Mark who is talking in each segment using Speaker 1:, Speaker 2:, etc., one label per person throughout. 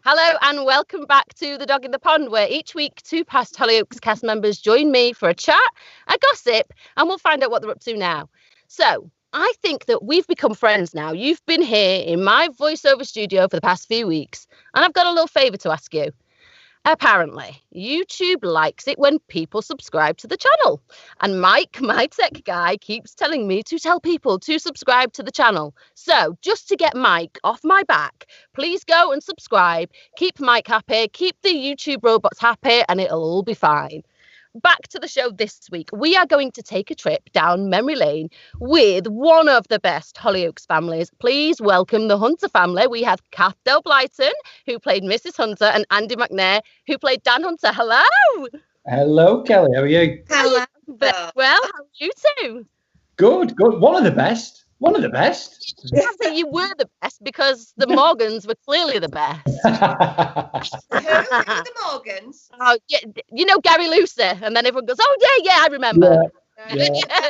Speaker 1: Hello and welcome back to The Dog in the Pond, where each week two past Hollyoaks cast members join me for a chat, a gossip, and we'll find out what they're up to now. So, I think that we've become friends now. You've been here in my voiceover studio for the past few weeks, and I've got a little favour to ask you. Apparently, YouTube likes it when people subscribe to the channel. And Mike, my tech guy, keeps telling me to tell people to subscribe to the channel. So, just to get Mike off my back, please go and subscribe. Keep Mike happy, keep the YouTube robots happy, and it'll all be fine. Back to the show this week. We are going to take a trip down memory lane with one of the best Hollyoaks families. Please welcome the Hunter family. We have Kath Del Blyton, who played Mrs. Hunter, and Andy McNair, who played Dan Hunter. Hello.
Speaker 2: Hello, Kelly. How are you?
Speaker 1: Hello. Well, how are you two?
Speaker 2: Good. One of the best. One of the best.
Speaker 1: I think you were the best because the Morgans were clearly the best.
Speaker 3: Who the Morgans?
Speaker 1: Oh, yeah, you know Gary Lucy, and then everyone goes, "Oh yeah, I remember."
Speaker 2: Yeah.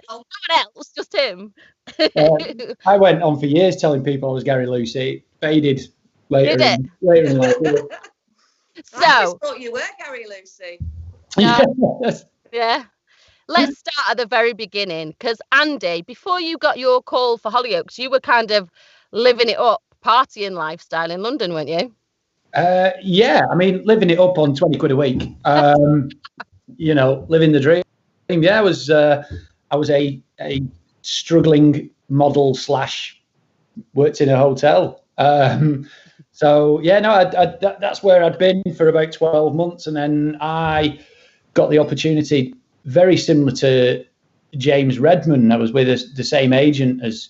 Speaker 1: No one else, just him.
Speaker 2: I went on for years telling people I was Gary Lucy. It faded later.
Speaker 1: Did it?
Speaker 2: Later in life.
Speaker 1: So,
Speaker 3: I just thought you were Gary Lucy.
Speaker 1: Yeah. Let's start at the very beginning, because Andy, before you got your call for Hollyoaks, you were kind of living it up, partying lifestyle in London, weren't you?
Speaker 2: Yeah, I mean, living it up on 20 quid a week. Living the dream. Yeah, I was a struggling model / worked in a hotel. So yeah, no, that's where I'd been for about 12 months, and then I got the opportunity. Very similar to James Redman. I was with the same agent as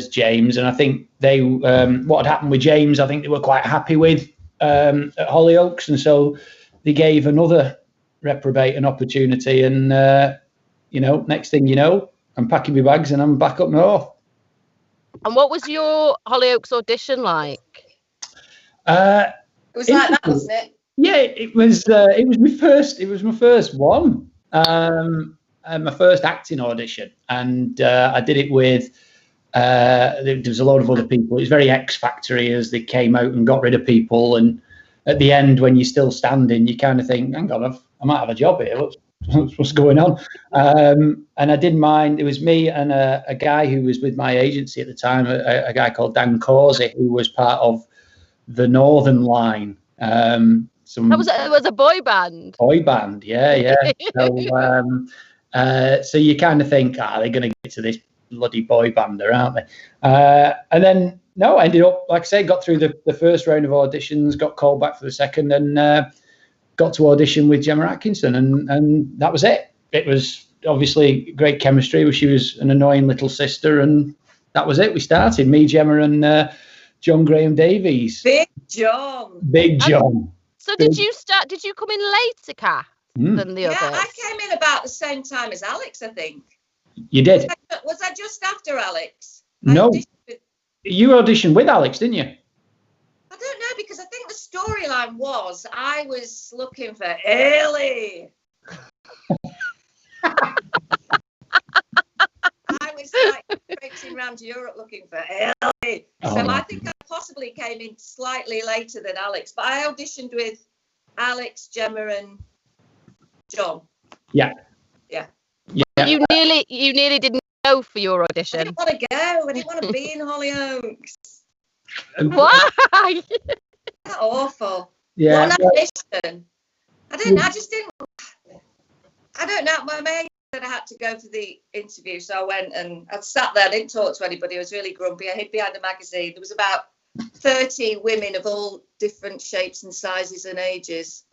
Speaker 2: James, and I think they what had happened with James, I think they were quite happy with at Hollyoaks, and so they gave another reprobate an opportunity. And next thing you know, I'm packing my bags and I'm back up north.
Speaker 1: And what was your Hollyoaks audition like?
Speaker 3: It was like that, wasn't it?
Speaker 2: Yeah, it was. It was my first one. My first acting audition, and I did it with there was a lot of other people. It was very X Factory as they came out and got rid of people, and at the end when you're still standing you kind of think, hang on, I might have a job here, what's going on. And I didn't mind. It was me and a guy who was with my agency at the time, a guy called Dan Causey, who was part of the Northern Line.
Speaker 1: It was a boy band.
Speaker 2: Yeah. So you kind of think, they're going to get to this bloody boy bander, aren't they? And then, no, I ended up, like I say, got through the first round of auditions, got called back for the second, and got to audition with Gemma Atkinson, and that was it. It was obviously great chemistry. She was an annoying little sister, and that was it. We started, me, Gemma, and John Graham Davies.
Speaker 3: Big John.
Speaker 1: So did you come in later, Kath, than the others?
Speaker 3: Yeah, I came in about the same time as Alex, I think.
Speaker 2: You did?
Speaker 3: Was I just after Alex?
Speaker 2: No. You auditioned with Alex, didn't you?
Speaker 3: I don't know, because I think the storyline was I was looking for Ellie. I was like traipsing around Europe looking for Ellie. So I think I possibly came in slightly later than Alex, but I auditioned with Alex, Gemma, and John.
Speaker 2: Yeah.
Speaker 1: You nearly didn't go for your audition.
Speaker 3: I didn't want to go. I didn't want to be in Hollyoaks.
Speaker 1: Why?
Speaker 3: That's awful.
Speaker 2: Yeah.
Speaker 3: What an audition. I don't know. I don't know. My mate said I had to go for the interview, so I went and I sat there. I didn't talk to anybody. I was really grumpy. I hid behind a magazine. There was about 30 women of all different shapes and sizes and ages.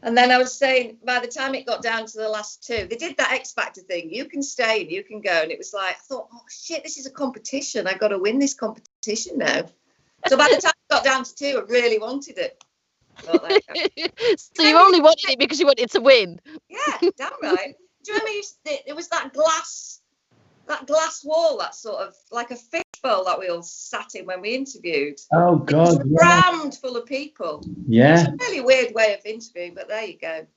Speaker 3: And then I was saying, by the time it got down to the last two, they did that X Factor thing. You can stay and you can go. And it was like, I thought, oh, shit, this is a competition. I got to win this competition now. So by the time it got down to two, I really wanted it.
Speaker 1: So you only wanted it because you wanted to win.
Speaker 3: Yeah, damn right. Do you remember there was that glass wall, that sort of like a fishbowl that we all sat in when we interviewed?
Speaker 2: Oh, God.
Speaker 3: It was crammed full of people.
Speaker 2: Yeah.
Speaker 3: It's a really weird way of interviewing, but there you go.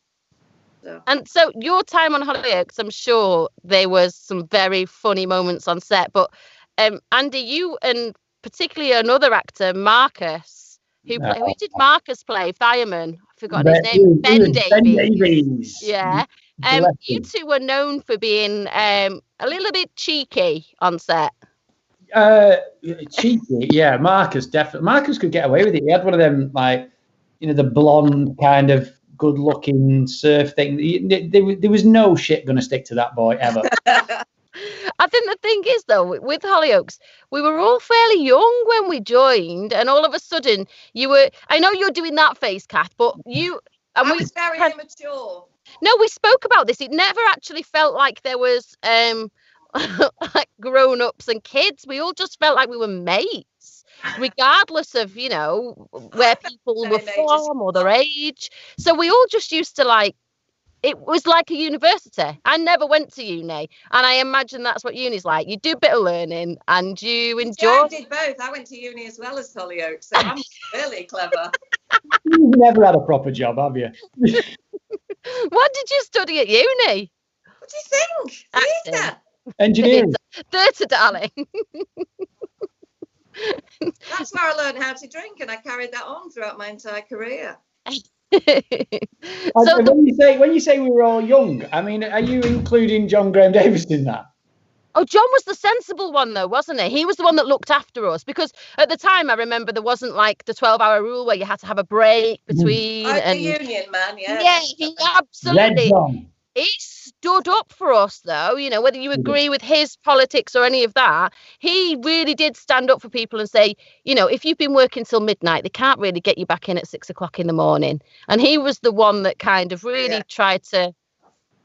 Speaker 3: So.
Speaker 1: And so your time on Hollyoaks, I'm sure there was some very funny moments on set. But Andy, you and particularly another actor, Marcus, Who did Marcus play? Fireman. I've forgotten his name. Ben Davies. Yeah. You two were known for being a little bit cheeky on set.
Speaker 2: Cheeky, yeah. Marcus definitely. Marcus could get away with it. He had one of them, like, the blonde kind of good-looking surf thing. There was no shit going to stick to that boy ever.
Speaker 1: I think the thing is, though, with Hollyoaks, we were all fairly young when we joined, and all of a sudden you were. I know you're doing that face, Kath, but you. And
Speaker 3: I was very immature.
Speaker 1: No, we spoke about this. It never actually felt like there was like grown-ups and kids. We all just felt like we were mates, regardless of where people were from or their age. So we all just used to like. It was like a university. I never went to uni, and I imagine that's what uni's like. You do a bit of learning, and you enjoy.
Speaker 3: Yeah, I did both. I went to uni as well as Hollyoaks, so I'm really clever.
Speaker 2: You've never had a proper job, have you?
Speaker 1: What did you study at uni?
Speaker 3: What do you think? Theatre.
Speaker 2: Engineering.
Speaker 3: Theatre, darling. That's where I learned how to drink, and I carried that on throughout my entire career.
Speaker 2: So when you say we were all young, I mean, are you including John Graham Davis in that?
Speaker 1: Oh, John was the sensible one, though, wasn't he? He was the one that looked after us, because at the time I remember there wasn't like the 12-hour rule where you had to have a break between.
Speaker 3: The union man, yeah.
Speaker 1: Yeah, he absolutely. He stood up for us, though, whether you agree with his politics or any of that. He really did stand up for people and say, if you've been working till midnight, they can't really get you back in at 6 o'clock in the morning. And he was the one that kind of really tried to,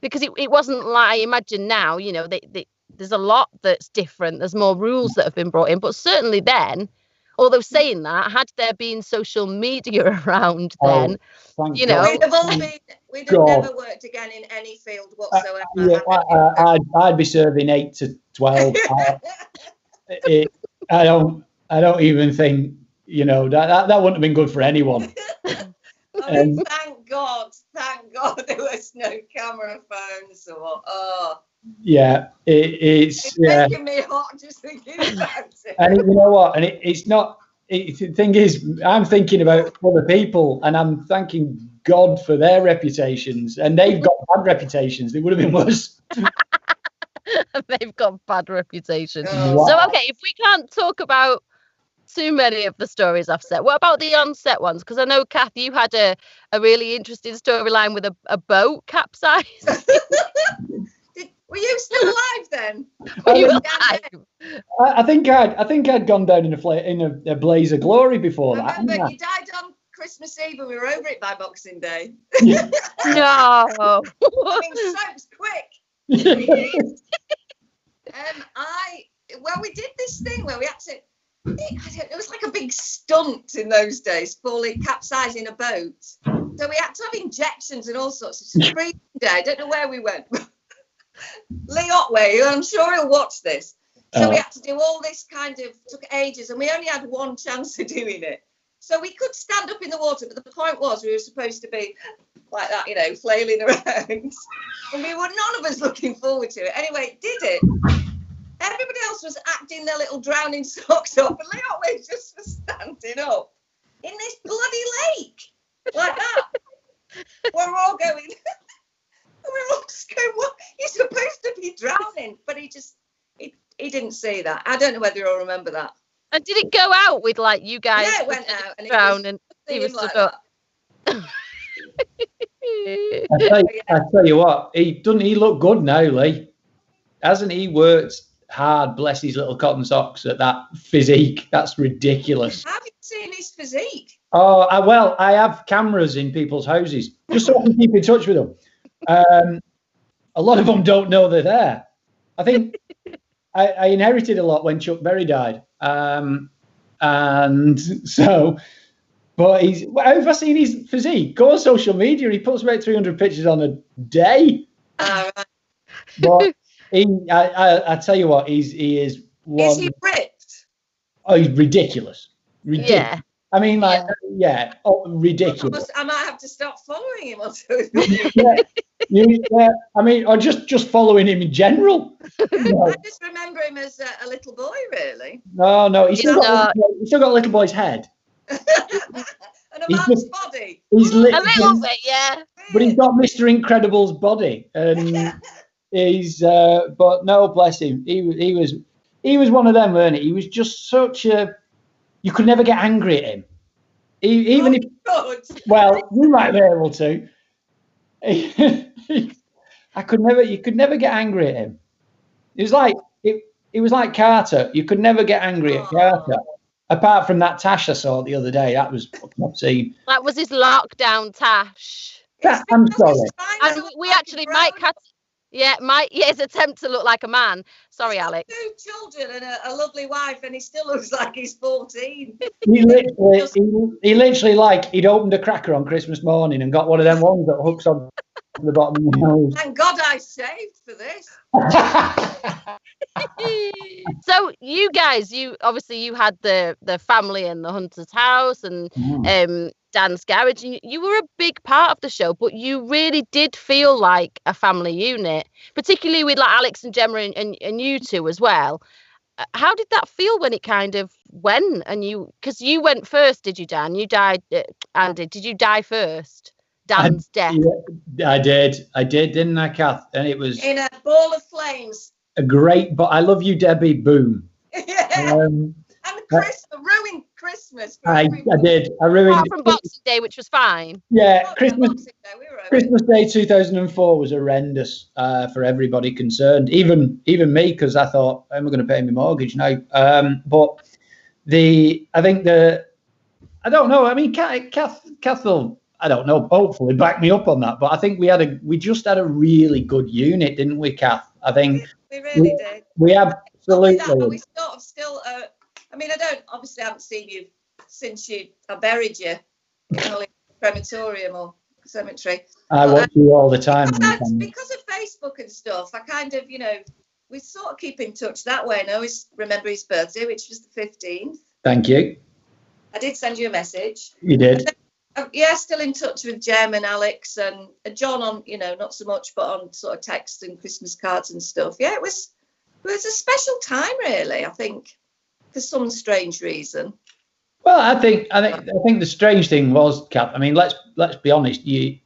Speaker 1: because it wasn't like, I imagine now, there's a lot that's different. There's more rules that have been brought in. But certainly then, although saying that, had there been social media around then,
Speaker 3: we'd have all been, we'd have never worked again in any field whatsoever.
Speaker 2: I'd be serving 8 to 12. I don't even think, that wouldn't have been good for anyone.
Speaker 3: Thank God there was no camera phones or
Speaker 2: yeah, it's
Speaker 3: making me hot just thinking about it.
Speaker 2: And you know what? And it's not. The thing is, I'm thinking about other people, and I'm thanking God for their reputations, and they've got bad reputations. They would have been worse.
Speaker 1: They've got bad reputations.
Speaker 2: Wow.
Speaker 1: So, okay, if we can't talk about too many of the stories off set, what about the on-set ones? Because I know, Kath, you had a really interesting storyline with a boat capsized.
Speaker 3: Were you still alive then?
Speaker 1: Were you alive?
Speaker 2: I think I'd gone down in a blaze of glory before that.
Speaker 3: I remember you died on Christmas Eve, and we were over it by Boxing Day.
Speaker 1: No.
Speaker 3: Soaps quick. We did this thing where we had to. It was like a big stunt in those days, capsizing a boat. So we had to have injections and all sorts. It's a freezing day. I don't know where we went. Lee Otway, I'm sure he'll watch this. So we had to do all this took ages, and we only had one chance of doing it. So we could stand up in the water, but the point was we were supposed to be like that, flailing around. And we were none of us looking forward to it. Anyway, did it. Everybody else was acting their little drowning socks off, and Lee Otway just was standing up in this bloody lake. Like that. We're all going... We're all just going, what? You're supposed to be drowning. But he didn't see that. I don't know whether you'll remember that.
Speaker 1: And did it go out with like you guys?
Speaker 3: Yeah, it went out and
Speaker 1: he was stood
Speaker 3: like
Speaker 1: up.
Speaker 2: I tell you what, he look good now, Lee. Hasn't he worked hard, bless his little cotton socks, at that physique? That's ridiculous.
Speaker 3: Have you seen his physique?
Speaker 2: Oh, I have cameras in people's houses just so I can keep in touch with them. A lot of them don't know they're there. I think I inherited a lot when Chuck Berry died, and so. But have I seen his physique? Go on social media. He puts about 300 pictures on a day.
Speaker 3: Right.
Speaker 2: But I tell you what, he is one.
Speaker 3: Is he ripped?
Speaker 2: Oh, he's ridiculous.
Speaker 1: Yeah.
Speaker 2: I mean, ridiculous.
Speaker 3: I might have to stop following him on social
Speaker 2: media. I mean, or just following him in general.
Speaker 3: I just remember him as a little boy, really.
Speaker 2: No, he's still got a little boy's head.
Speaker 3: And a man's body.
Speaker 2: He's
Speaker 1: A little bit, yeah.
Speaker 2: But he's got Mr. Incredible's body, and he's. But no, bless him. He was one of them, weren't he? He was just such a. You could never get angry at him, even if. Well, you might be able to. I could never. You could never get angry at him. It was like it was like Carter. You could never get angry at Carter. Apart from that tash I saw the other day, that was fucking obscene.
Speaker 1: That was his lockdown tash.
Speaker 2: I'm sorry.
Speaker 1: And we actually might cut. Yeah, his attempt to look like a man. Sorry, Alex.
Speaker 3: 2 children and a lovely wife, and he still looks like he's 14.
Speaker 2: He literally like he'd opened a cracker on Christmas morning and got one of them ones that hooks on the bottom of the nose.
Speaker 3: Thank God I saved for this.
Speaker 1: So you guys, you had the family in the Hunter's house and Dan's garage. You were a big part of the show, but you really did feel like a family unit, particularly with like Alex and Gemma and you two as well. How did that feel when it kind of went? And because you went first, did you, Dan? You died, Andy. Did you die first? Dan's death.
Speaker 2: Yeah, I did, didn't I, Kath? And it was
Speaker 3: in a ball of flames.
Speaker 2: A great, but I love you, Debbie. Boom.
Speaker 3: Yeah. And ruined Christmas.
Speaker 2: I did. I ruined.
Speaker 1: Apart from Boxing Day, which was fine.
Speaker 2: Yeah, Christmas Day 2004 was horrendous for everybody concerned, even me, because I thought, how am I going to pay my mortgage now? But I don't know. I mean, Kath will, I don't know, hopefully back me up on that. But I think we just had a really good unit, didn't we, Kath? I think
Speaker 3: we really did.
Speaker 2: We absolutely.
Speaker 3: But we sort of still. I mean, I haven't seen you since I buried you in Hollyoaks crematorium or cemetery.
Speaker 2: I watch you all the time.
Speaker 3: Because of Facebook and stuff, I kind of, we sort of keep in touch that way. And I always remember his birthday, which was the 15th.
Speaker 2: Thank you.
Speaker 3: I did send you a message.
Speaker 2: You did.
Speaker 3: Yeah, still in touch with Jem and Alex and John on, not so much, but on sort of text and Christmas cards and stuff. Yeah, it was a special time, really, I think, for some strange reason.
Speaker 2: Well, I think the strange thing was, Kath, I mean, let's be honest, you're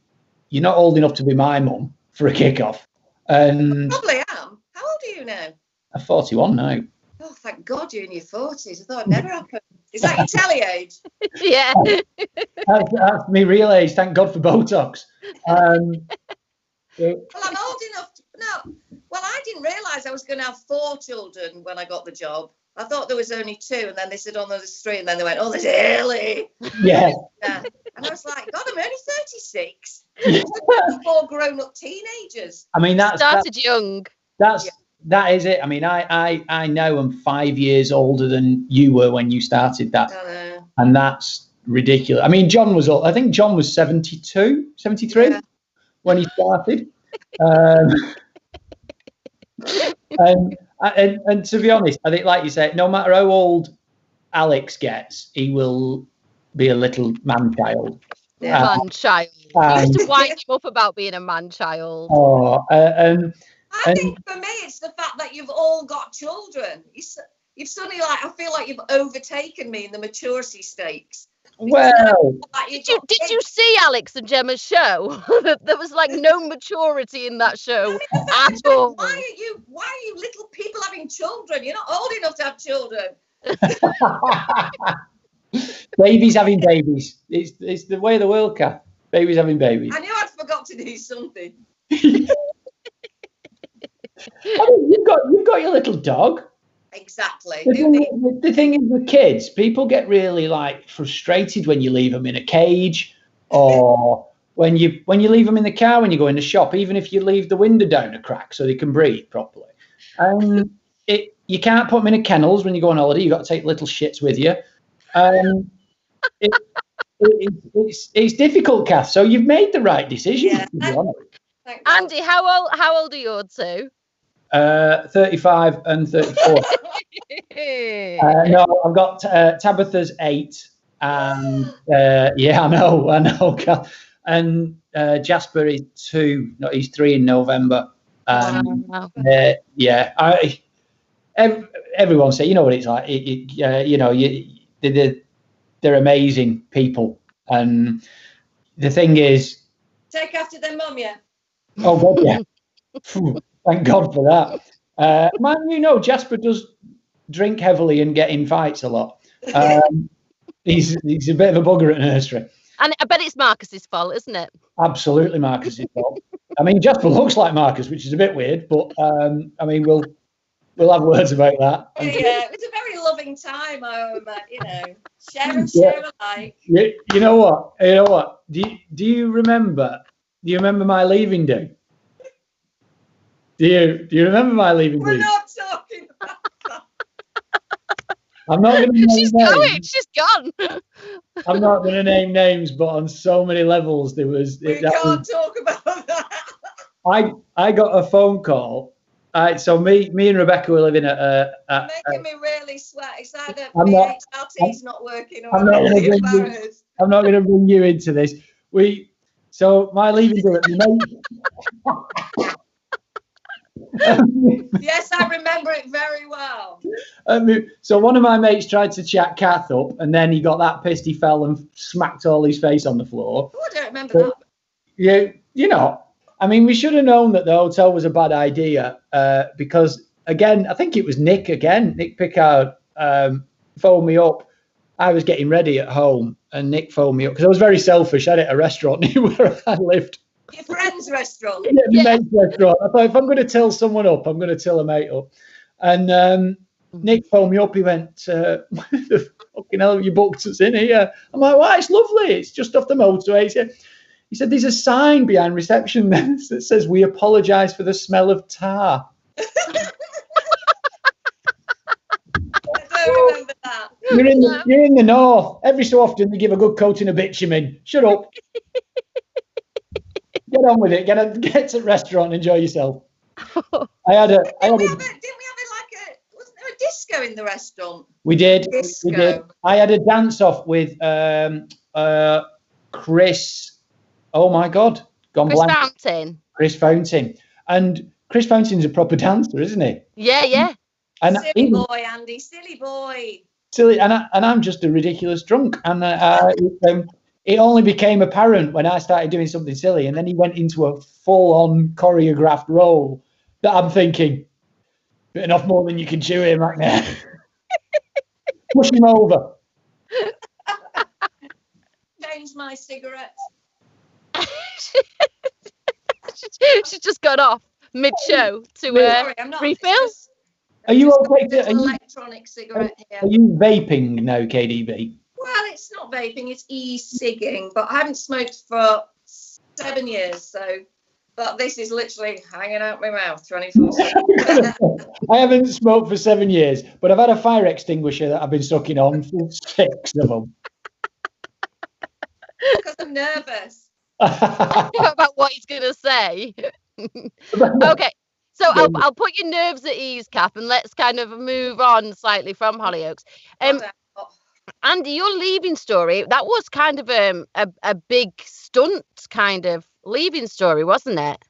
Speaker 2: not old enough to be my mum for a kickoff. And
Speaker 3: probably am. How old are you now?
Speaker 2: I'm 41 now.
Speaker 3: Oh, thank God you're in your 40s. I thought it never happened. Is that your telly age?
Speaker 1: Yeah.
Speaker 2: That's me real age. Thank God for Botox.
Speaker 3: Well, I'm old enough. I didn't realise I was going to have 4 children when I got the job. I thought there was only 2, and then they said, oh, no, there's 3, and then they went, oh, there's Ellie.
Speaker 2: Yeah.
Speaker 3: And I was like, God, I'm only 36. 4 grown-up teenagers.
Speaker 2: I mean,
Speaker 1: started young.
Speaker 2: That is it. I mean, I know I'm 5 years older than you were when you started that. And that's ridiculous. I mean, John was 72, 73 when he started. And to be honest, I think, like you said, no matter how old Alex gets, he will be a little man-child.
Speaker 1: Yeah. Man-child. He used to wind him up about being a man-child.
Speaker 3: I think for me, it's the fact that you've all got children. You've suddenly, I feel like you've overtaken me in the maturity stakes.
Speaker 2: Well,
Speaker 1: did you see Alex and Gemma's show? There was like no maturity in that show at all.
Speaker 3: Why are you little people having children? You're not old enough to have children.
Speaker 2: Babies having babies. It's the way of the world, Kath. Babies having babies.
Speaker 3: I knew I'd forgot to do something.
Speaker 2: I mean, you've got your little dog.
Speaker 3: Exactly.
Speaker 2: The thing is with kids, people get really frustrated when you leave them in a cage, or when you leave them in the car when you go in the shop, even if you leave the window down a crack so they can breathe properly. You can't put them in a kennels when you go on holiday. You've got to take little shits with you. It's difficult, Kath. So you've made the right decision.
Speaker 3: Yeah.
Speaker 2: To be honest.
Speaker 1: Andy, how old are your 2?
Speaker 2: 35 and 34. No, I've got Tabitha's 8, and I know, Kath. And Jasper is 2. No, he's 3 in November. Wow. Everyone say, you know what it's like. The they're amazing people. And the thing is,
Speaker 3: Take after their mum, yeah.
Speaker 2: oh God, yeah. Thank God for that. Man, you know, Jasper does drink heavily and get in fights a lot. He's a bit of a bugger at nursery.
Speaker 1: And I bet it's Marcus's fault, isn't it?
Speaker 2: Absolutely Marcus's fault. I mean, Jasper looks like Marcus, which is a bit weird, but I mean, we'll have words about that.
Speaker 3: Yeah, it was a very loving time. I remember, you know, share and share alike.
Speaker 2: You know what? Do you remember? Do you remember my leaving do? Do you remember my leaving do?
Speaker 3: We're not talking about that.
Speaker 2: I'm not going to name
Speaker 1: She's
Speaker 2: names.
Speaker 1: going. She's gone.
Speaker 2: I'm not going to name names, but on so many levels there was.
Speaker 3: We can't talk about that.
Speaker 2: I got a phone call. So me and Rebecca were living at.
Speaker 3: Making me really sweat. It's either HRT's not working or
Speaker 2: I'm not going to bring you into this. So my leaving do at the
Speaker 3: Yes, I remember it very well.
Speaker 2: So one of my mates tried to chat Kath up, and then he got that pissed he fell and smacked all his face on the floor.
Speaker 3: Oh, I don't remember that.
Speaker 2: Yeah, you know, I mean, we should have known that the hotel was a bad idea because, again, I think it was Nick Pickard phoned me up. I was getting ready at home, and Nick phoned me up because I was very selfish. I had it at a restaurant near where I lived.
Speaker 3: Your friend's restaurant.
Speaker 2: Yeah, my mate's restaurant. I thought if I'm going to tell someone up, I'm going to tell a mate up. And Nick phoned me up. He went, the fucking hell have you booked us in here? I'm like, well, it's lovely. It's just off the motorway. He said, there's a sign behind reception that says, we apologise for the smell of tar.
Speaker 3: I don't remember that.
Speaker 2: You're in the north. Every so often they give a good coating of bitumen. Shut up. Get on with it. Get to the restaurant and enjoy yourself.
Speaker 3: Didn't we have it like wasn't there a disco in the restaurant?
Speaker 2: We did.
Speaker 3: Disco.
Speaker 2: We did. I had a dance off with Chris. Oh my God, gone
Speaker 1: Chris
Speaker 2: blank.
Speaker 1: Fountain.
Speaker 2: Chris Fountain, and Chris Fountain's a proper dancer, isn't he?
Speaker 1: Yeah.
Speaker 2: And
Speaker 3: silly boy, Andy, silly boy.
Speaker 2: Silly, and I'm just a ridiculous drunk, and it only became apparent when I started doing something silly, and then he went into a full-on choreographed role that I'm thinking, bitten off more than you can chew here, McNair. Push him over.
Speaker 3: Change my cigarette.
Speaker 1: She's just got off mid-show to
Speaker 3: Sorry, I'm not,
Speaker 1: refill.
Speaker 2: Are you okay?
Speaker 3: Electronic cigarette here.
Speaker 2: Are you vaping now, KDB?
Speaker 3: Well, it's not vaping, it's e-cigging, but I haven't smoked for 7 years, so. But this is literally hanging out my mouth 24/7.
Speaker 2: I haven't smoked for 7 years, but I've had a fire extinguisher that I've been sucking on for 6 of them.
Speaker 3: Because I'm nervous.
Speaker 1: About what he's going to say. Okay, so I'll put your nerves at ease, Kath, and let's kind of move on slightly from Hollyoaks. Andy, your leaving story, that was kind of a big stunt kind of leaving story, wasn't it?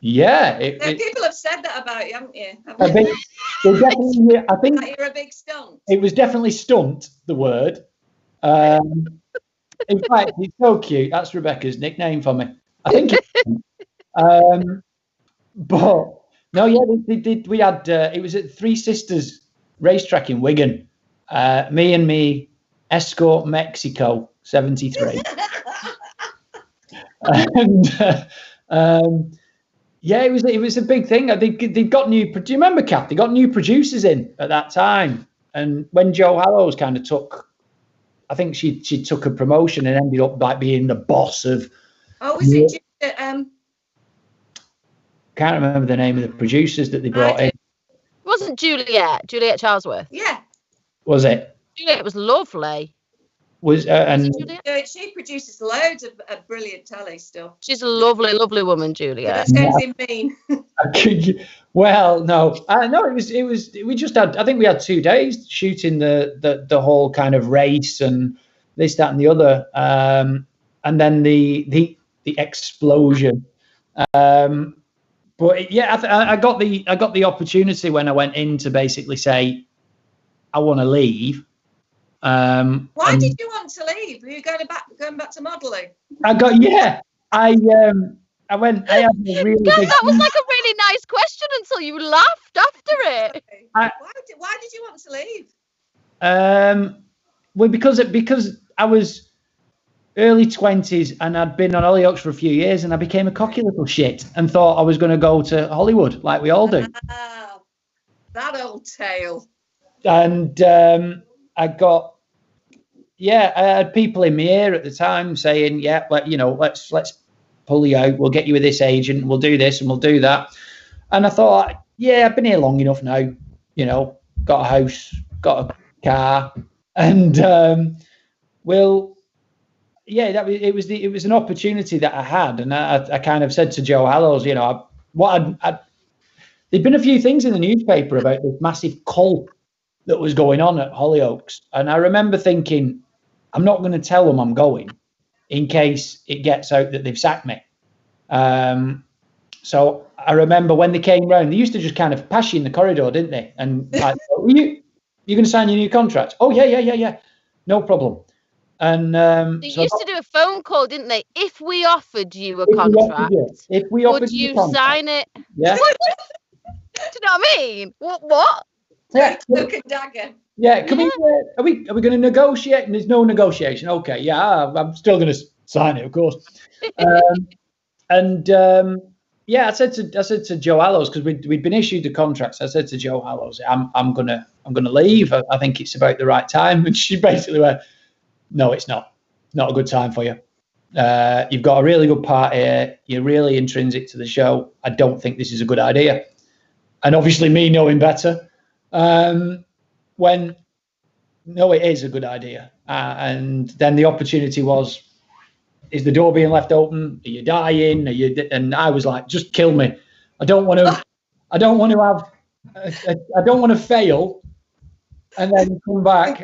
Speaker 2: Yeah.
Speaker 3: People have said that about you, haven't you?
Speaker 2: I think
Speaker 3: You're a big stunt.
Speaker 2: It was definitely stunt, the word. In fact, it's so cute. That's Rebecca's nickname for me. I think but no, yeah, they did. We had it was at Three Sisters racetrack in Wigan. Me Escort Mexico 73. And yeah, it was a big thing. I think they got new. Do you remember, Kath? They got new producers in at that time, and when Joe Hallows kind of took, I think she took a promotion and ended up like being the boss of.
Speaker 3: Oh, was it?
Speaker 2: Can't remember the name of the producers that they brought in.
Speaker 1: It wasn't Juliet Charlesworth?
Speaker 3: Yeah.
Speaker 2: Was it?
Speaker 1: Juliet was lovely.
Speaker 2: And
Speaker 3: she produces loads of brilliant telly stuff.
Speaker 1: She's a lovely, lovely woman, Juliet.
Speaker 3: That's going to be mean.
Speaker 2: Well, no. It was. We just had. I think we had 2 days shooting the whole kind of race and this, that, and the other, and then the explosion. But yeah, I got the opportunity when I went in to basically say I want to leave.
Speaker 3: Why did you want to leave? Were you going back to modelling?
Speaker 2: I went. I had a really
Speaker 1: God,
Speaker 2: big.
Speaker 1: that was like a really nice question until you laughed after it.
Speaker 3: Why did you want to leave?
Speaker 2: Well, because I was early 20s and I'd been on Hollyoaks for a few years, and I became a cocky little shit and thought I was going to go to Hollywood like we all do.
Speaker 3: That old tale.
Speaker 2: And I had people in my ear at the time saying, "Yeah, let's pull you out. We'll get you with this agent. We'll do this and we'll do that." And I thought, yeah, I've been here long enough now. Got a house, got a car, and it was an opportunity that I had, and I kind of said to Joe Hallows, there'd been a few things in the newspaper about this massive cult that was going on at Hollyoaks, and I remember thinking, I'm not going to tell them I'm going in case it gets out that they've sacked me. So I remember when they came round, they used to just kind of pass you in the corridor, didn't they? And like, you're going to sign your new contract? Oh, yeah. No problem. And
Speaker 1: they used to do a phone call, didn't they? If we offered you a contract, would you sign it?
Speaker 2: Yeah.
Speaker 1: Do you know what I mean? What?
Speaker 2: Yeah.
Speaker 3: Look at Dagger.
Speaker 2: Yeah. Are we going to negotiate? And there's no negotiation. Okay. Yeah. I'm still going to sign it, of course. I said to Joe Hallows, because we'd been issued the contracts. I said to Joe Hallows, I'm gonna leave. I think it's about the right time. And she basically went, "No, it's not. It's not a good time for you. You've got a really good part here. You're really intrinsic to the show. I don't think this is a good idea." And obviously, me knowing better, it is a good idea. And then the opportunity was, is the door being left open? Are you dying? And I was like, just kill me. I don't want to fail and then come back.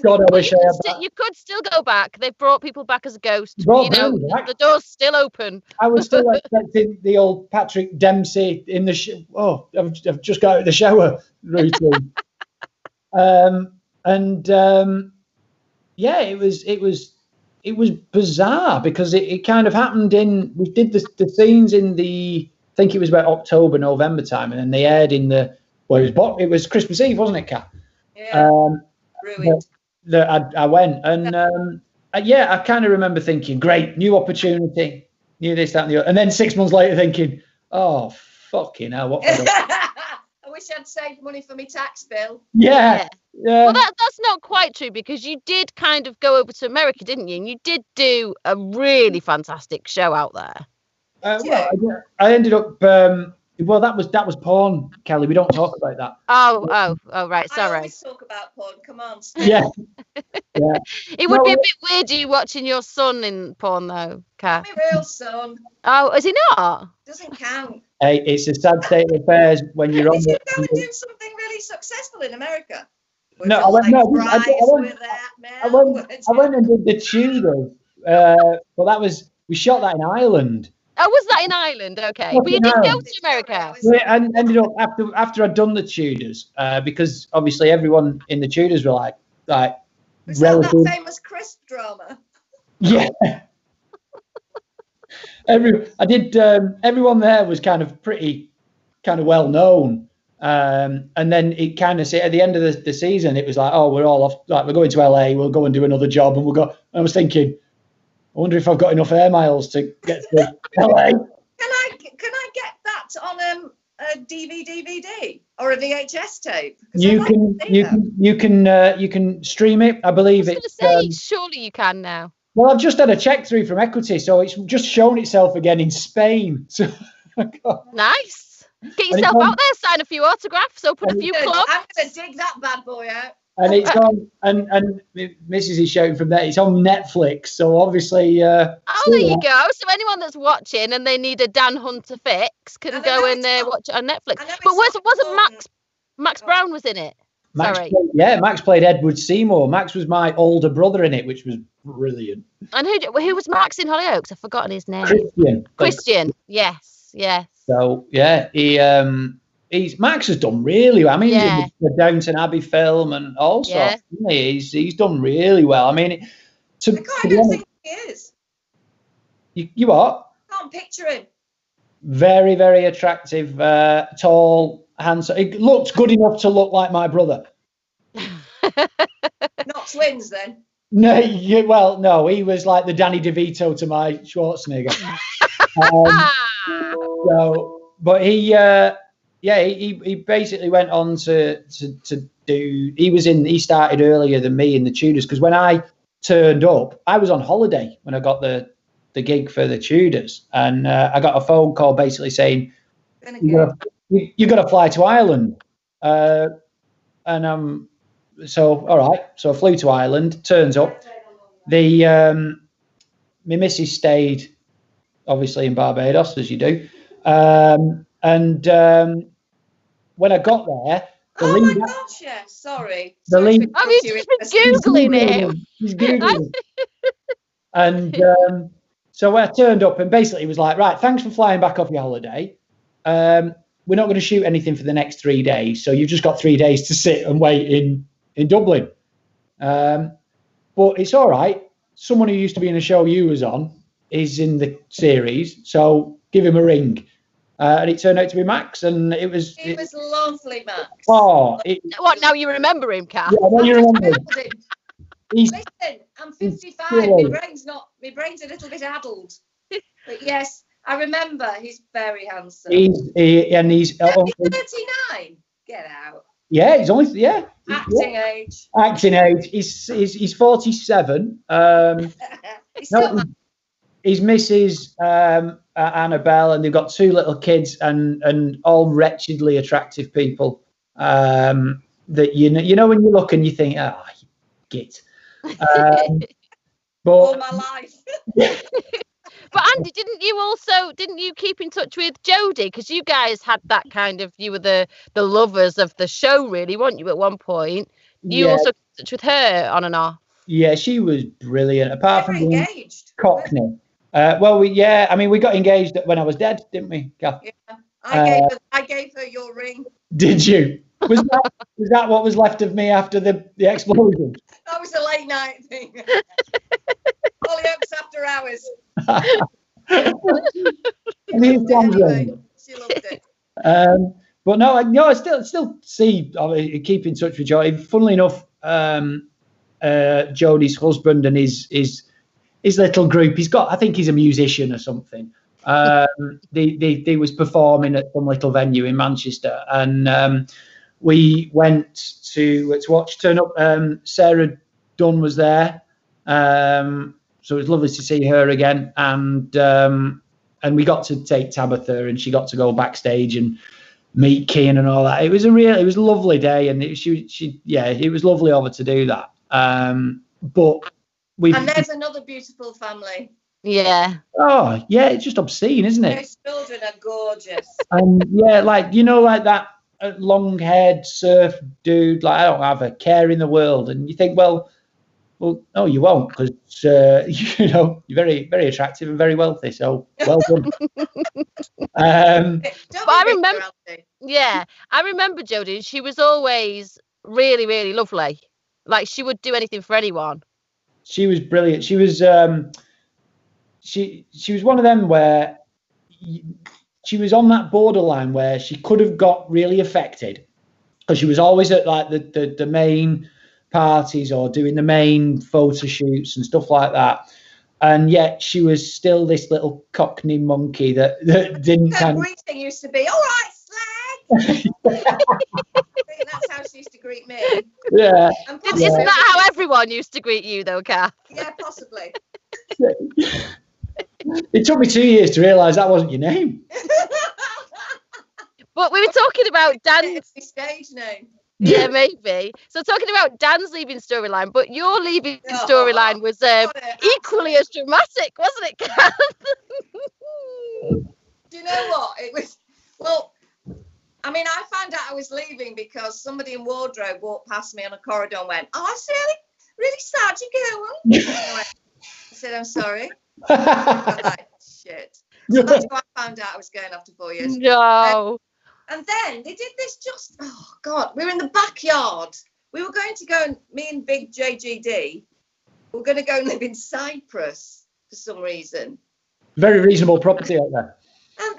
Speaker 2: God, I wish I had that.
Speaker 1: You could still go back. They've brought people back as a ghost.
Speaker 2: The
Speaker 1: door's still open.
Speaker 2: I was still expecting the old Patrick Dempsey in the I've just got out of the shower routine. It was bizarre because it kind of happened we did the scenes in I think it was about October, November time, and then they aired it was Christmas Eve, wasn't it, Kat?
Speaker 3: Yeah. Brilliant.
Speaker 2: I went, and I kind of remember thinking, great, new opportunity, new this, that, and the other. And then 6 months later thinking, oh, fucking hell, what have I done?
Speaker 3: I wish I'd saved money for my tax bill.
Speaker 2: Yeah.
Speaker 1: Well, that's not quite true, because you did kind of go over to America, didn't you? And you did do a really fantastic show out there.
Speaker 2: I ended up. That was porn, Kelly. We don't talk about that.
Speaker 1: Oh, right. Sorry.
Speaker 3: I always talk about porn. Come on.
Speaker 2: Yeah.
Speaker 1: It would be a bit weird you watching your son in porn, though, Kat.
Speaker 3: My real son.
Speaker 1: Oh, is he not?
Speaker 3: Doesn't count.
Speaker 2: Hey, it's a sad state of affairs when you're on.
Speaker 3: Did you go and do something really successful in America?
Speaker 2: No, I went and did the Tudors. We shot that in Ireland.
Speaker 1: Oh, was that in Ireland? Okay. But you didn't go to America.
Speaker 2: And ended up after I'd done the Tudors, because obviously everyone in the Tudors were like
Speaker 3: was that famous crisp drama?
Speaker 2: Yeah. Everyone there was kind of pretty well known. And then it kind of at the end of the season, it was like, oh, we're all off. Like, we're going to LA. We'll go and do another job, and we'll go. And I was thinking, I wonder if I've got enough air miles to get to LA.
Speaker 3: Can I get that on a DVD or a VHS tape?
Speaker 2: You can stream it. I believe it.
Speaker 1: Surely you can now.
Speaker 2: Well, I've just had a check through from Equity, so it's just shown itself again in Spain. So
Speaker 1: nice. Get yourself out there, sign a few autographs, open a few clubs.
Speaker 3: I'm going to dig that bad boy out.
Speaker 2: And it's on, and Mrs. is shouting from there, it's on Netflix. So obviously. There
Speaker 1: you go. So anyone that's watching and they need a Dan Hunter fix can go and watch it on Netflix. But wasn't Max Brown was in it?
Speaker 2: Max played Edward Seymour. Max was my older brother in it, which was brilliant.
Speaker 1: And who was Max in Hollyoaks? I've forgotten his name.
Speaker 2: Christian.
Speaker 1: Yes.
Speaker 2: So yeah, he Max has done really well. I mean,
Speaker 1: Yeah.
Speaker 2: he's in the Downton Abbey film and all sorts. He's done really well. I mean,
Speaker 3: I don't think he is.
Speaker 2: You what?
Speaker 3: I can't picture him.
Speaker 2: Very, very attractive, tall, handsome. He looks good enough to look like my brother.
Speaker 3: Not twins, then.
Speaker 2: No, no, he was like the Danny DeVito to my Schwarzenegger. But he basically went on to do. He started earlier than me in the Tudors, because when I turned up, I was on holiday when I got the gig for the Tudors, and I got a phone call basically saying you got to fly to Ireland, and so all right, so I flew to Ireland. Turns up, my missus stayed obviously in Barbados, as you do, and when I got there,
Speaker 3: oh my gosh, yeah, sorry.
Speaker 1: I've just been googling it.
Speaker 2: He's googling it. And so I turned up, and basically it was like, right, thanks for flying back off your holiday. We're not going to shoot anything for the next 3 days, so you've just got 3 days to sit and wait in Dublin. But it's all right. Someone who used to be in a show you was on is in the series, so give him a ring. And it turned out to be Max, and it was
Speaker 3: lovely, Max.
Speaker 2: Oh,
Speaker 1: what? Now you remember him, Kath?
Speaker 2: Yeah, now you remember him.
Speaker 3: Listen, I'm 55. My brain's a little bit addled, but yes, I remember. He's very handsome.
Speaker 2: He's
Speaker 3: 39. Get out.
Speaker 2: Yeah, he's only
Speaker 3: acting age.
Speaker 2: Acting age. He's 47. His missus Annabelle, and they've got 2 little kids, and all wretchedly attractive people. That you know when you look and you think, oh, git. But
Speaker 3: all my life.
Speaker 1: But Andy, didn't you keep in touch with Jodie? Because you guys had that kind of, you were the lovers of the show, really, weren't you, at one point? You also kept in touch with her on and off.
Speaker 2: Yeah, she was brilliant. Apart from being
Speaker 3: engaged.
Speaker 2: Cockney. We got engaged when I was dead, didn't we, Kath?
Speaker 3: Yeah, I gave her your ring.
Speaker 2: Did you? Was that what was left of me after the explosion?
Speaker 3: That was a late night thing. Hollyoaks after hours.
Speaker 2: Anyway,
Speaker 3: she loved it.
Speaker 2: But no, I still see. Keep in touch with Jodie. Funnily enough, Jodie's husband and his little group. I think he's a musician or something. They was performing at some little venue in Manchester, and we went to watch turn up. Sarah Dunn was there, so it was lovely to see her again, and we got to take Tabitha, and she got to go backstage and meet Kean and all that. It was a lovely day, and it was lovely over to do that. But
Speaker 3: and there's another beautiful family.
Speaker 1: Yeah.
Speaker 2: Oh yeah, it's just obscene, isn't it?
Speaker 3: Those children are gorgeous.
Speaker 2: And yeah, like that long-haired surf dude. Like, I don't have a care in the world, and you think, well, no, you won't, because you're very, very attractive and very wealthy. So well done.
Speaker 1: But I remember. Yeah, I remember Jodie. She was always really, really lovely. Like, she would do anything for anyone.
Speaker 2: She was brilliant. She was she was one of them where she was on that borderline where she could have got really affected, because she was always at like the main parties or doing the main photo shoots and stuff like that, and yet she was still this little Cockney monkey that didn't.
Speaker 3: Her greeting used to be, "All right, slag." That's how she used to greet me.
Speaker 2: Yeah.
Speaker 1: Isn't that how everyone used to greet you, though, Kath?
Speaker 3: Yeah, possibly.
Speaker 2: It took me 2 years to realise that wasn't your name.
Speaker 1: But we were talking about Dan's
Speaker 3: stage name.
Speaker 1: Yeah, maybe. So talking about Dan's leaving storyline, but your leaving storyline was equally as dramatic, wasn't it, Kath?
Speaker 3: Do you know what? It was, well, I mean, I found out I was leaving because somebody in wardrobe walked past me on a corridor and went, "Oh, it's really sad you're going." I said, "I'm sorry." I was like, shit. So that's why I found out I was going after 4 years.
Speaker 1: No.
Speaker 3: And then they did this oh God, we were in the backyard. We were going to go, and me and big JGD were going to go and live in Cyprus for some reason.
Speaker 2: Very reasonable property out there.
Speaker 3: And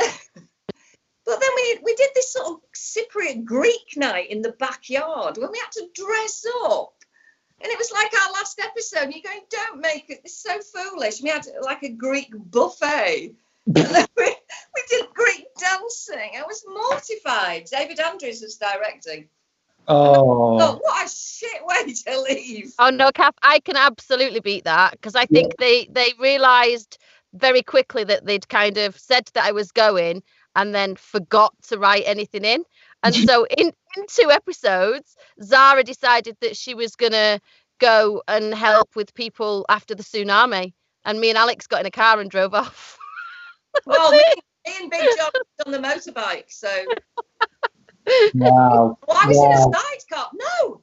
Speaker 3: but then we did this sort of Cypriot Greek night in the backyard when we had to dress up. And it was like our last episode. And you're going, don't make it. It's so foolish. We had like a Greek buffet. And then we did Greek dancing. I was mortified. David Andrews was directing.
Speaker 2: Oh,
Speaker 3: what a shit way to leave.
Speaker 1: Oh no, Kath, I can absolutely beat that, because I think they realised very quickly that they'd kind of said that I was going and then forgot to write anything in. And so in 2 episodes, Zara decided that she was going to go and help with people after the tsunami. And me and Alex got in a car and drove off.
Speaker 3: Well, me and Big John was on the motorbike, so.
Speaker 2: wow.
Speaker 3: Well, I was in a sidecar. No,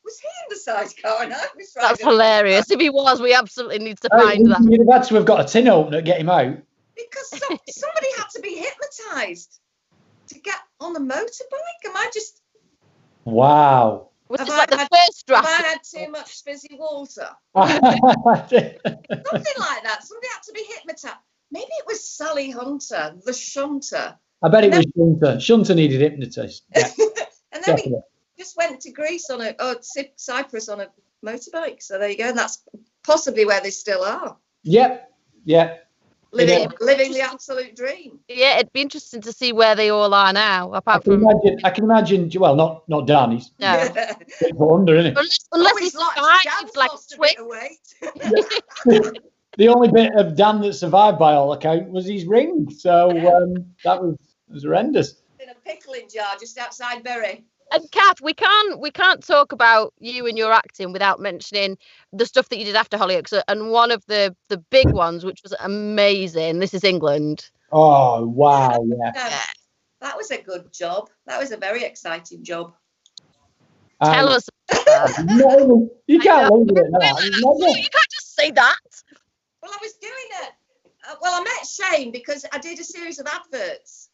Speaker 3: was he in the sidecar? And I was
Speaker 1: That's hilarious. If he was, we absolutely need to find that.
Speaker 2: You'd have had to have got a tin opener to get him out.
Speaker 3: Because somebody had to be hypnotised to get on the motorbike. Am I just?
Speaker 2: Wow.
Speaker 1: Was this like the first draft?
Speaker 3: Have I had too much fizzy water? Something like that. Somebody had to be hypnotised. Maybe it was Sally Hunter, the shunter.
Speaker 2: I bet it was Shunter. Shunter needed hypnotist. Yeah.
Speaker 3: And then we just went to Greece Cyprus on a motorbike. So there you go. And that's possibly where they still are.
Speaker 2: Yep. Yeah.
Speaker 3: Living the absolute dream.
Speaker 1: Yeah, it'd be interesting to see where they all are now.
Speaker 2: I can imagine. Well, not Dan. He's under, isn't he?
Speaker 1: Unless he's survived like
Speaker 3: weight.
Speaker 2: The only bit of Dan that survived, by all account, was his ring. So that was horrendous.
Speaker 3: In a pickling jar just outside Bury.
Speaker 1: And Kath, we can't talk about you and your acting without mentioning the stuff that you did after Hollyoaks, and one of the big ones, which was amazing. This Is England.
Speaker 2: Oh wow! Yeah.
Speaker 3: That was a good job. That was a very exciting job.
Speaker 1: Tell us.
Speaker 2: No, you can't leave it. No.
Speaker 1: You can't just say that.
Speaker 3: Well, I was doing it. I met Shane because I did a series of adverts.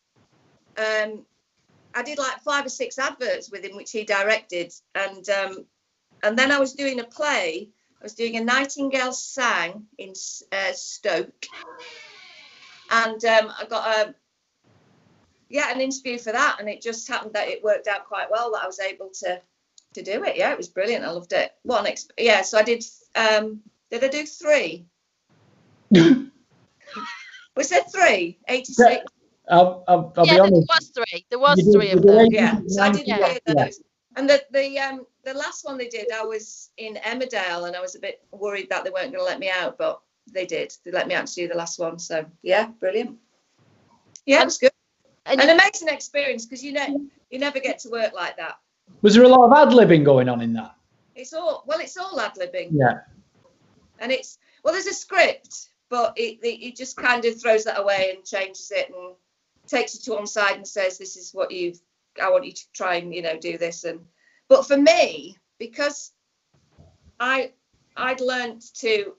Speaker 3: I did like 5 or 6 adverts with him, which he directed, and then I was doing a play. I was doing A Nightingale Sang in Stoke, and I got an interview for that, and it just happened that it worked out quite well that I was able to do it. Yeah, it was brilliant. I loved it. So I did. Did I do 3? Was there 3? 86.
Speaker 2: I'll be honest.
Speaker 1: There was 3 of them.
Speaker 3: Yeah, so I did 3 of those. And the last one they did, I was in Emmerdale, and I was a bit worried that they weren't going to let me out, but they did. They let me out to do the last one. So yeah, brilliant. Yeah, it was good. An amazing experience, because you never get to work like that.
Speaker 2: Was there a lot of ad-libbing going on in that?
Speaker 3: It's all ad-libbing.
Speaker 2: Yeah. And
Speaker 3: there's a script, but it just kind of throws that away and changes it and takes you to one side and says, this is what I want you to try and, do this. But for me, because I'd learned to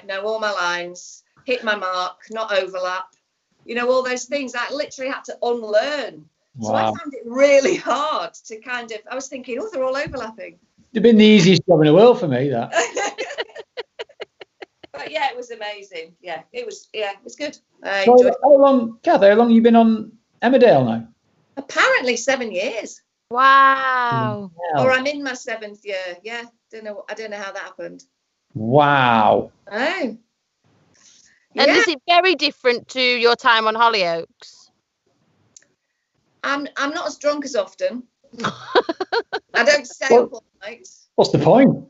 Speaker 3: know all my lines, hit my mark, not overlap, all those things I literally had to unlearn. Wow. So I found it really hard to I was thinking, they're all overlapping.
Speaker 2: It'd been the easiest job in the world for me, that.
Speaker 3: But yeah, it was amazing. Yeah, it was good. I enjoyed it.
Speaker 2: How long have you been on Emmerdale now?
Speaker 3: Apparently 7 years.
Speaker 1: Wow.
Speaker 3: Or I'm in my 7th year. Yeah, I don't know how that happened.
Speaker 2: Wow.
Speaker 3: Oh.
Speaker 1: And is it very different to your time on Hollyoaks?
Speaker 3: I'm not as drunk as often. I don't stay up all night.
Speaker 2: What's the point?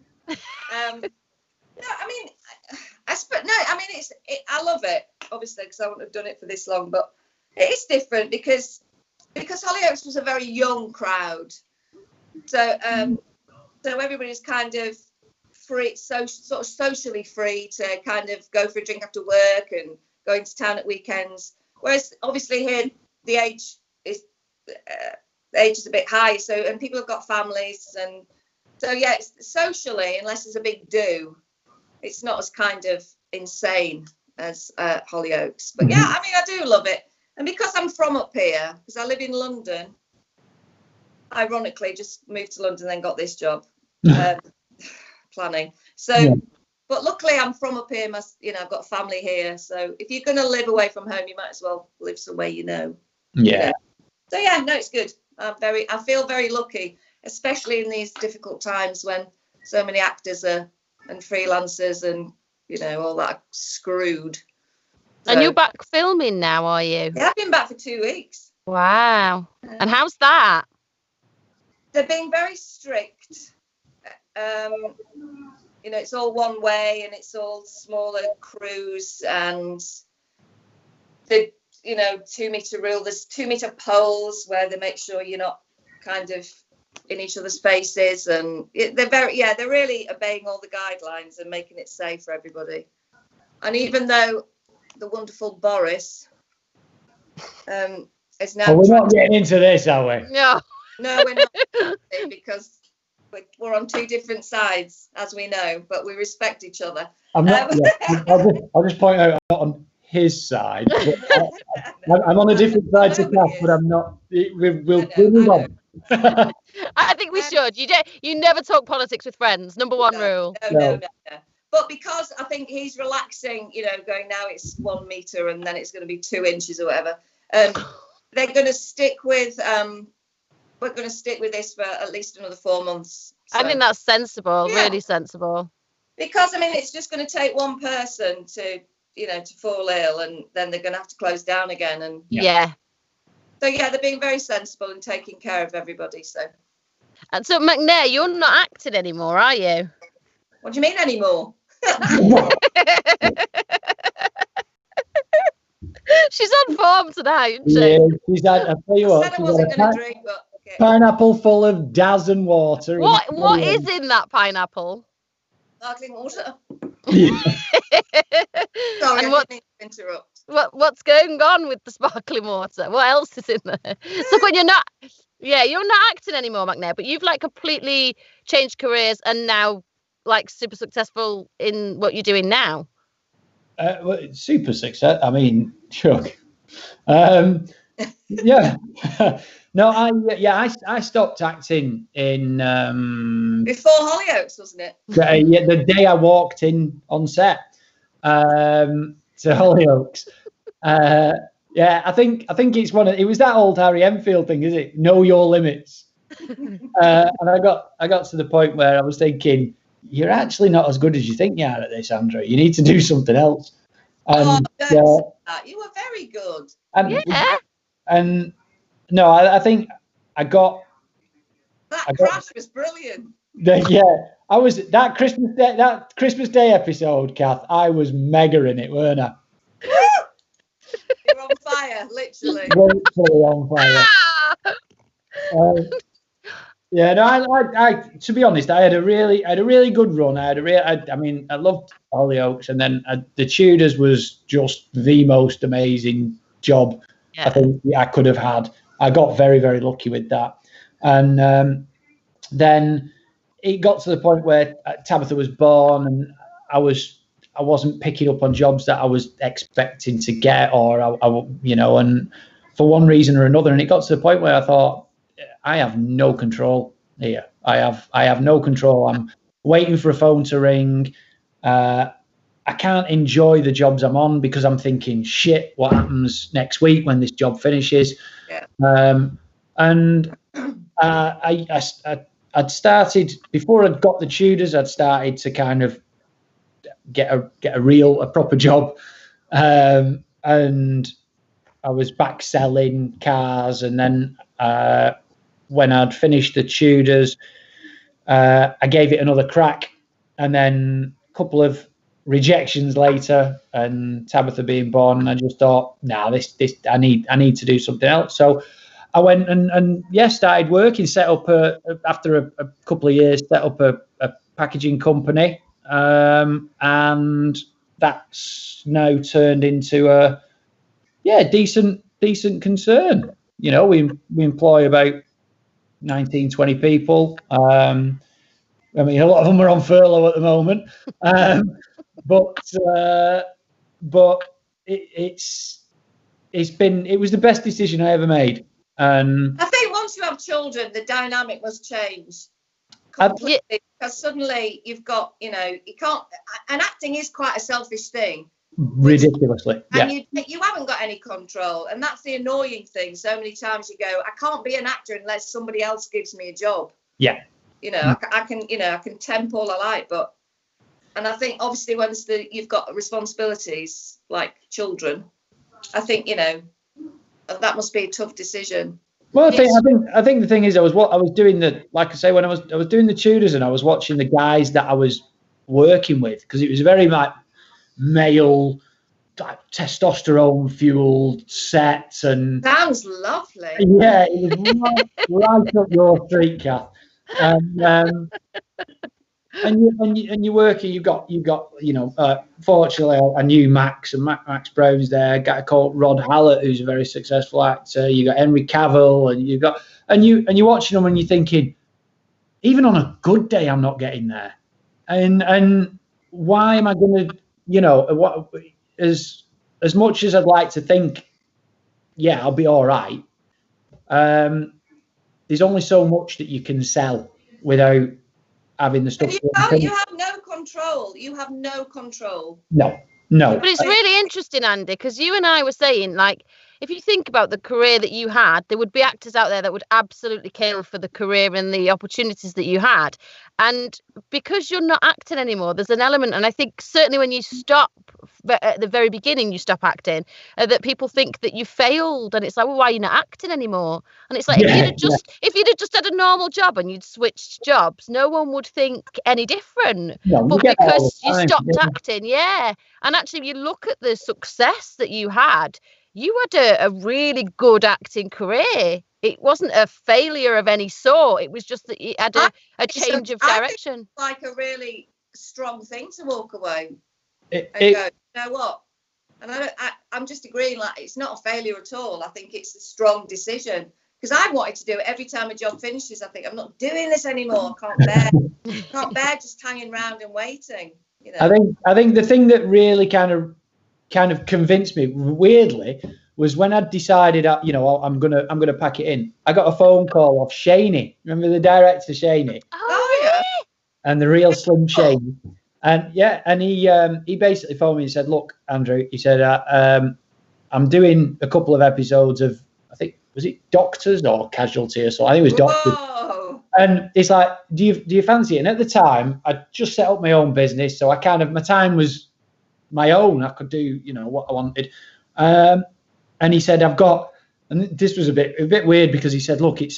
Speaker 3: I love it, obviously, because I wouldn't have done it for this long, but it is different because Hollyoaks was a very young crowd. So everybody's kind of free, sort of socially free to kind of go for a drink after work and go into town at weekends. Whereas obviously here the age is a bit high, and people have got families, and so yeah, it's socially, unless there's a big do, it's not as kind of insane as Hollyoaks. But yeah, I do love it. And because I'm from up here, because I live in London, ironically, just moved to London, then got this job, planning. So, yeah. But luckily I'm from up here, I've got family here. So if you're going to live away from home, you might as well live somewhere you know.
Speaker 2: Yeah.
Speaker 3: So yeah, no, it's good. I feel very lucky, especially in these difficult times when so many actors and freelancers and, all that are screwed. So,
Speaker 1: and you're back filming now, are you?
Speaker 3: Yeah, I've been back for 2 weeks.
Speaker 1: Wow. And how's that?
Speaker 3: They're being very strict. It's all one way and it's all smaller crews and the 2 meter rule. There's 2 meter poles where they make sure you're not kind of in each other's faces, and they're really obeying all the guidelines and making it safe for everybody. And even though the wonderful Boris is now,
Speaker 2: we're not getting into this, are we?
Speaker 3: No, we're not, because we're on 2 different sides, as we know, but we respect each other.
Speaker 2: I'm not. I'll just point out, I'm not on his side. I'm on a different side to Kath, but I'm not. We'll move on.
Speaker 1: I think we should. You never talk politics with friends. Number 1 rule.
Speaker 3: No. But because I think he's relaxing, going now it's 1 meter and then it's going to be 2 inches or whatever. They're going to stick with. We're going to stick with this for at least another 4 months. So.
Speaker 1: I think that's sensible. Yeah. Really sensible.
Speaker 3: Because it's just going to take one person to fall ill, and then they're going to have to close down again. And
Speaker 1: yeah.
Speaker 3: So yeah, they're being very sensible and taking care of everybody. So.
Speaker 1: And so McNair, you're not acting anymore, are you?
Speaker 3: What do you mean anymore?
Speaker 1: She's on form tonight, isn't she?
Speaker 2: Yeah, she's had. I tell you what,
Speaker 3: I said I wasn't going to drink, but okay.
Speaker 2: Pineapple full of Daz and water.
Speaker 1: What is in that pineapple?
Speaker 3: Sparkling water.
Speaker 2: Yeah.
Speaker 3: Sorry, I didn't mean to interrupt.
Speaker 1: What's going on with the sparkling water? What else is in there? So when you're not acting anymore, McNair, but you've completely changed careers and now super successful in what you're doing now.
Speaker 2: Super success. I mean, sure. Yeah. No, I stopped acting in
Speaker 3: before Hollyoaks, wasn't it?
Speaker 2: The day I walked in on set to Hollyoaks. I think it's it was that old Harry Enfield thing, is it? Know your limits. And I got to the point where I was thinking, you're actually not as good as you think you are at this, Andrew. You need to do something else. And,
Speaker 3: you were very good.
Speaker 2: And no, I think I got
Speaker 3: that crash was brilliant.
Speaker 2: I was that Christmas Day episode, Kath. I was mega in it, weren't I?
Speaker 3: You're on fire, literally.
Speaker 2: Literally on fire. I to be honest, I had a really good run. I loved Hollyoaks, and then the Tudors was just the most amazing job I think I could have had. I got very, very lucky with that, and then it got to the point where Tabitha was born, and I wasn't picking up on jobs that I was expecting to get, or and for one reason or another, and it got to the point where I thought, I have no control here. I have no control. I'm waiting for a phone to ring. I can't enjoy the jobs I'm on because I'm thinking, shit, what happens next week when this job finishes?
Speaker 3: Yeah.
Speaker 2: I'd started before I'd got the Tudors. I'd started to kind of get a proper job, and I was back selling cars, and then when I'd finished the Tudors, I gave it another crack, and then a couple of rejections later, and Tabitha being born, I just thought, this I need to do something else. So I went and started working. Set up after a couple of years, set up a packaging company, and that's now turned into a decent concern. We employ about 19, 20 people. A lot of them are on furlough at the moment, but it's it was the best decision I ever made. And
Speaker 3: I think once you have children, the dynamic must change completely, because suddenly you've got, you can't, and acting is quite a selfish thing.
Speaker 2: Ridiculously.
Speaker 3: And you haven't got any control. And that's the annoying thing. So many times you go, I can't be an actor unless somebody else gives me a job.
Speaker 2: Yeah.
Speaker 3: I can temp all I like, and I think obviously once you've got responsibilities like children, I think, that must be a tough decision.
Speaker 2: Well, I think the thing is, I was doing like I say, when I was doing the Tudors, and I was watching the guys that I was working with, because it was very like male, like, testosterone fueled sets, and
Speaker 3: sounds lovely.
Speaker 2: Yeah, it was right up your street, Kath. And you're working. You've got fortunately I knew Max, and Max Brown's there. A guy called Rod Hallett, who's a very successful actor. You got Henry Cavill, and you're watching them, and you're thinking, even on a good day, I'm not getting there. And why am I going to, as much as I'd like to think, yeah, I'll be all right. There's only so much that you can sell without having the stuff.
Speaker 3: You have no control. You have no control.
Speaker 2: No.
Speaker 1: But it's really interesting, Andy, because you and I were saying, like, if you think about the career that you had, there would be actors out there that would absolutely kill for the career and the opportunities that you had. And because you're not acting anymore, there's an element, and I think certainly when you stop at the very beginning, you stop acting, that people think that you failed, and it's like, well, why are you not acting anymore? And it's like, if you'd have just had a normal job and you'd switched jobs, no one would think any different.
Speaker 2: No,
Speaker 1: but because you stopped acting, and actually, if you look at the success that you had a really good acting career. It wasn't a failure of any sort. It was just that you had a change of direction.
Speaker 3: It's like a really strong thing to walk away and go, you know what? And I'm just agreeing, like, it's not a failure at all. I think it's a strong decision, because I wanted to do it every time a job finishes. I think I'm not doing this anymore. I can't bear just hanging around and waiting.
Speaker 2: I think the thing that really kind of convinced me, weirdly, was when I decided, I'm gonna pack it in. I got a phone call off Shaney. Remember the director, Shaney?
Speaker 3: Oh yeah.
Speaker 2: And the real Slim Shaney. And he basically phoned me and said, "Look, Andrew," he said, "I'm doing a couple of episodes of, I think, was it Doctors or Casualty or so? I think it was Doctors."
Speaker 3: Whoa.
Speaker 2: And it's like, do you fancy it? And at the time, I just set up my own business, so my time was my own. I could do, what I wanted. And he said, "I've got," and this was a bit weird, because he said, "Look, it's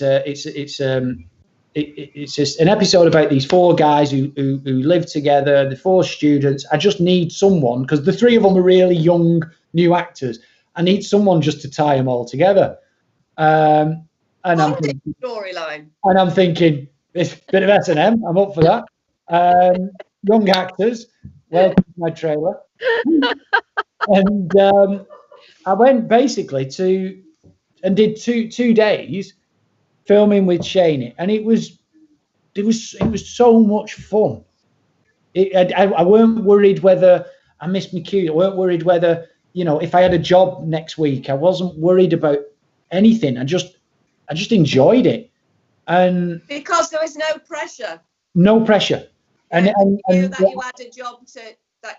Speaker 2: just an episode about these four guys who live together, the four students. I just need someone, because the three of them are really young, new actors. I need someone just to tie them all together." And I'm thinking,
Speaker 3: storyline.
Speaker 2: And I'm thinking, it's a bit of S&M. I'm up for that. Young actors, welcome to my trailer. And I went basically did two days filming with Shaney, and it was so much fun. I weren't worried whether I missed my cue. I weren't worried whether, if I had a job next week. I wasn't worried about anything. I just enjoyed it, and
Speaker 3: because there was no pressure.
Speaker 2: No pressure, and
Speaker 3: you had a job to.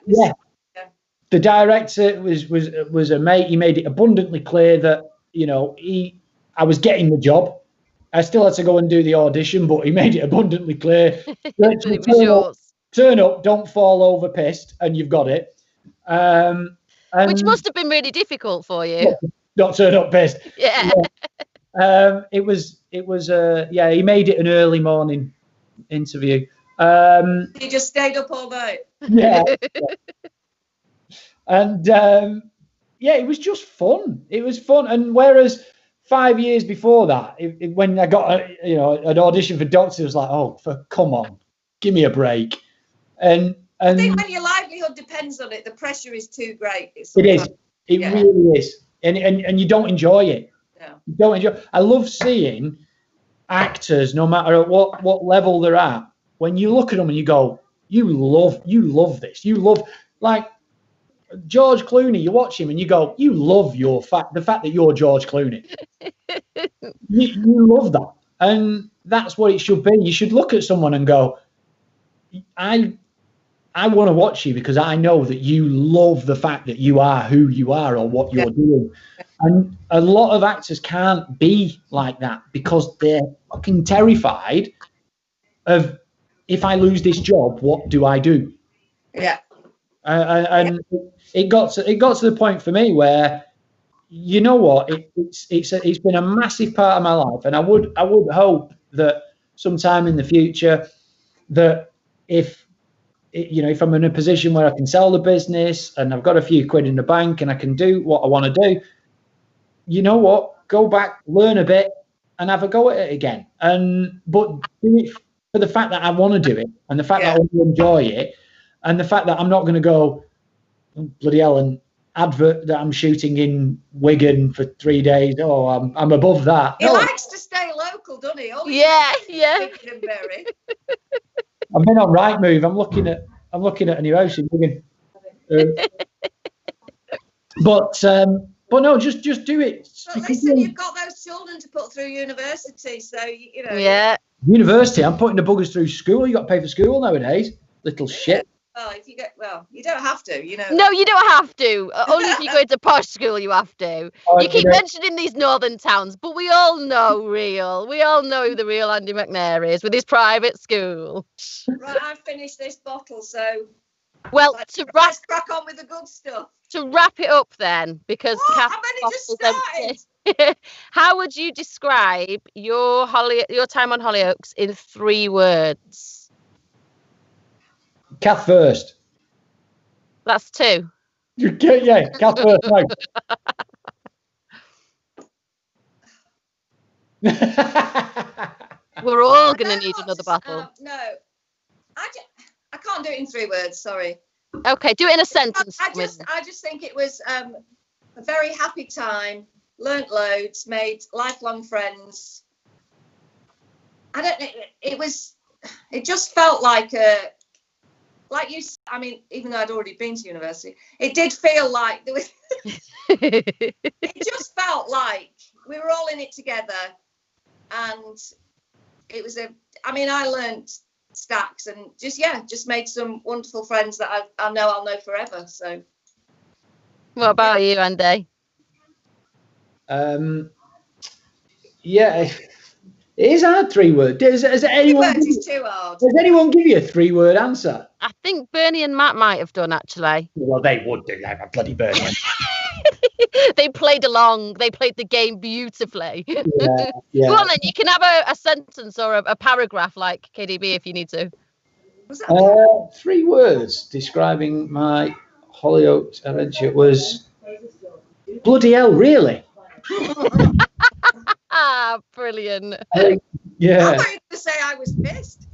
Speaker 2: Yeah. The director was a mate. He made it abundantly clear that I was getting the job. I still had to go and do the audition, but he made it abundantly clear. Turn up, don't fall over pissed, and you've got it.
Speaker 1: Which must have been really difficult for you.
Speaker 2: Not turn up pissed.
Speaker 1: Yeah.
Speaker 2: It was. He made it an early morning interview.
Speaker 3: You just stayed up all night.
Speaker 2: Yeah. And it was just fun. It was fun. And whereas 5 years before that, when I got an audition for Doctor, it was like, oh, come on, give me a break. And
Speaker 3: I think when your livelihood depends on it, the pressure is too great.
Speaker 2: It is. It really is. And you don't enjoy it.
Speaker 3: No.
Speaker 2: You don't enjoy. I love seeing actors, no matter what level they're at, when you look at them and you go, you love this. You love, like, George Clooney, you watch him and you go, you love the fact that you're George Clooney. you love that. And that's what it should be. You should look at someone and go, I want to watch you because I know that you love the fact that you are who you are or what you're doing. And a lot of actors can't be like that because they're fucking terrified of, if I lose this job, what do I do?
Speaker 3: Yeah.
Speaker 2: And it got to the point for me where, you know what, it's been a massive part of my life, and I would hope that sometime in the future that if I'm in a position where I can sell the business and I've got a few quid in the bank and I can do what I want to do, you know what, go back, learn a bit, and have a go at it again. But do it for the fact that I want to do it, and the fact that I want to enjoy it, and the fact that I'm not going to go, bloody hell, an advert that I'm shooting in Wigan for 3 days. Oh, I'm above that.
Speaker 3: He likes to stay local, doesn't he?
Speaker 1: Yeah.
Speaker 2: I've been on Rightmove. I'm looking at a new house in Wigan. But no, just do it.
Speaker 3: But listen, you've got those children to put through university, so you know.
Speaker 1: Yeah.
Speaker 2: University. I'm putting the buggers through school. You got to pay for school nowadays. Little shit.
Speaker 3: Well, you don't have to, you know.
Speaker 1: No, you don't have to. Only if you go to posh school, you have to. You keep mentioning these northern towns, but we all know who the real Andy McNair is with his private school.
Speaker 3: Right, I've finished this bottle, so.
Speaker 1: Well,
Speaker 3: let's crack on with the good stuff.
Speaker 1: To wrap it up then, because
Speaker 3: I've only just started.
Speaker 1: How would you describe your time on Hollyoaks in 3 words?
Speaker 2: Kath first.
Speaker 1: That's 2.
Speaker 2: Yeah, Kath first. No.
Speaker 1: We're all going to need another bottle.
Speaker 3: No, I can't do it in 3 words. Sorry.
Speaker 1: Okay, do it in a sentence.
Speaker 3: I just think it was a very happy time. Learnt loads, made lifelong friends. I don't know. It just felt like you. I mean, even though I'd already been to university, it did feel like there was. It just felt like we were all in it together, and it was I learnt stacks and just made some wonderful friends that I'll know forever. So.
Speaker 1: What about you, Andy?
Speaker 2: Yeah, it is hard. 3 words. Has anyone?
Speaker 3: Is too hard.
Speaker 2: Does anyone give you a 3-word answer?
Speaker 1: I think Bernie and Matt might have done, actually.
Speaker 2: Well, they would do that, bloody Bernie.
Speaker 1: They played along. They played the game beautifully.
Speaker 2: Yeah.
Speaker 1: Go on then. You can have a sentence or a paragraph like KDB if you need to.
Speaker 2: 3 words describing my Hollyoaks adventure was bloody hell, really?
Speaker 1: Brilliant.
Speaker 2: Yeah.
Speaker 3: I thought you were going to say I was pissed.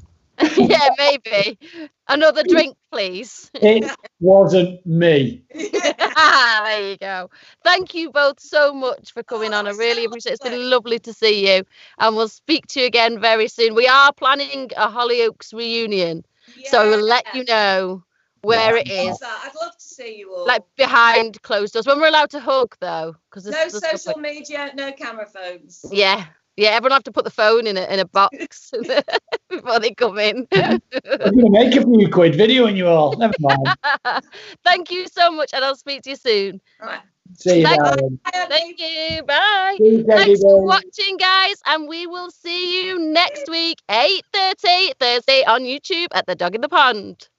Speaker 1: Yeah, maybe. Another drink, please.
Speaker 2: It wasn't me.
Speaker 1: There you go. Thank you both so much for coming on. I really appreciate it. It's been lovely to see you. And we'll speak to you again very soon. We are planning a Hollyoaks reunion. So we'll let you know where it is.
Speaker 3: I'd love to see you all.
Speaker 1: Like behind closed doors. When we're allowed to hug, though.
Speaker 3: No social media, no camera phones.
Speaker 1: Yeah. Yeah, everyone have to put the phone in a box before they come in.
Speaker 2: I'm going to make a few quid videoing you all. Never mind.
Speaker 1: Thank you so much, and I'll speak to you soon.
Speaker 3: All right.
Speaker 2: See you.
Speaker 1: Thank you. Bye.
Speaker 2: Thanks
Speaker 1: for watching, guys, and we will see you next week, 8:30 Thursday on YouTube at The Dog in the Pond.